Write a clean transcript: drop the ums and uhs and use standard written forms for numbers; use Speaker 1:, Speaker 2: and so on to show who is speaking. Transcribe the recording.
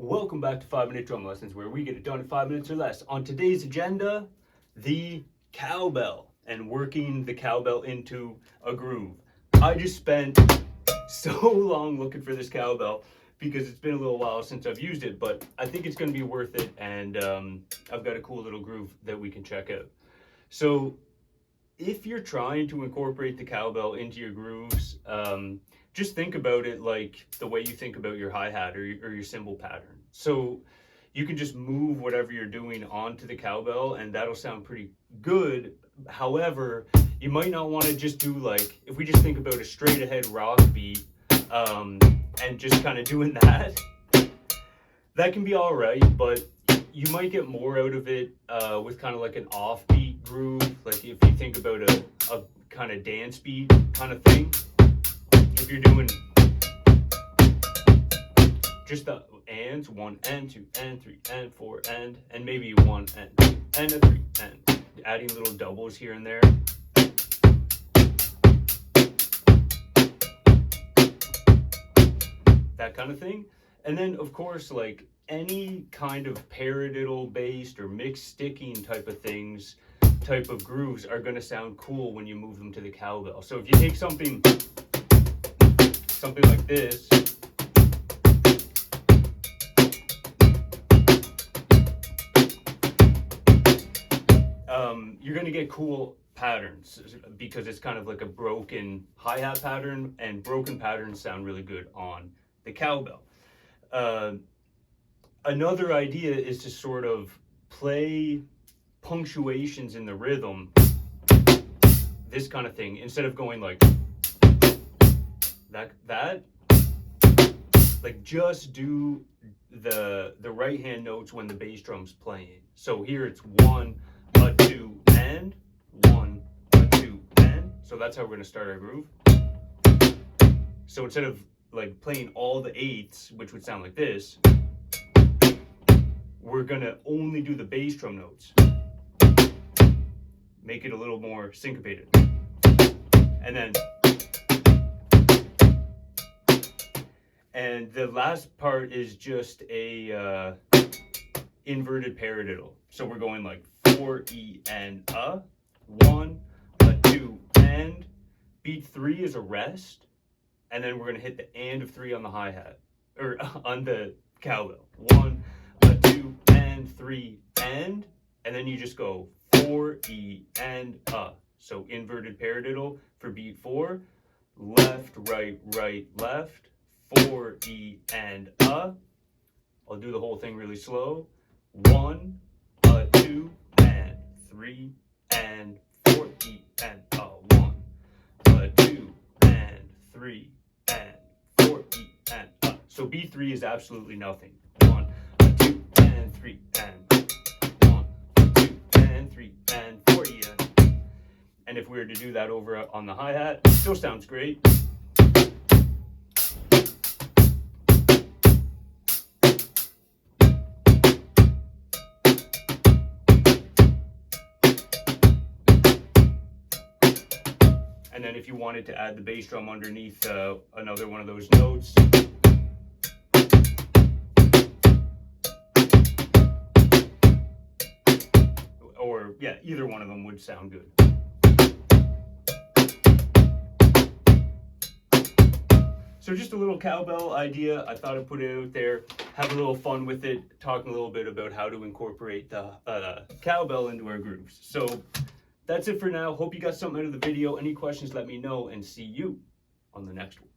Speaker 1: Welcome back to 5-Minute Drum Lessons, where we get it done in 5 minutes or less. On today's agenda, the cowbell and working the cowbell into a groove. I just spent so long looking for this cowbell because it's been a little while since I've used it, but I think it's going to be worth it, and I've got a cool little groove that we can check out. So if you're trying to incorporate the cowbell into your grooves, just think about it like the way you think about your hi-hat or your cymbal pattern. So you can just move whatever you're doing onto the cowbell and that'll sound pretty good. However, you might not want to just do, like, if we just think about a straight ahead rock beat and just kind of doing that, that can be all right, but you might get more out of it with kind of like an offbeat groove. Like if you think about a kind of dance beat kind of thing. If you're doing just the ands, 1 and 2 and 3 and 4 and maybe 1 and 2 and a 3 and adding little doubles here and there. That kind of thing. And then of course, like any kind of paradiddle based or mixed sticking type of things, type of grooves are going to sound cool when you move them to the cowbell. So if you take something like this, you're going to get cool patterns because it's kind of like a broken hi-hat pattern, and broken patterns sound really good on the cowbell. Another idea is to sort of play punctuations in the rhythm, this kind of thing, instead of going like that, like just do the right hand notes when the bass drum's playing. So here it's 1, a 2 and 1, a 2 and. So that's how we're going to start our groove. So instead of like playing all the eighths, which would sound like this, we're going to only do the bass drum notes. Make it a little more syncopated. And the last part is just a inverted paradiddle. So we're going like 4 E and a, 1, a 2 and. Beat 3 is a rest, and then we're going to hit the and of 3 on the hi-hat, or on the cowbell. 1, a 2 and 3 and then you just go 4 E and a. So inverted paradiddle for beat 4, left, right, right, left, 4 E and a. I'll do the whole thing really slow. 1, a 2 and 3 and 4 E and a. 1, a 2 and 3 and 4 E and a. So beat 3 is absolutely nothing. 1, a 2 and 3 and 1, a 2 and 3 and 4 E and. And if we were to do that over on the hi-hat, it still sounds great. And then if you wanted to add the bass drum underneath another one of those notes, or yeah, either one of them would sound good. So just a little cowbell idea. I thought I'd put it out there, have a little fun with it, talking a little bit about how to incorporate the cowbell into our grooves. So that's it for now. Hope you got something out of the video. Any questions, let me know, and see you on the next one.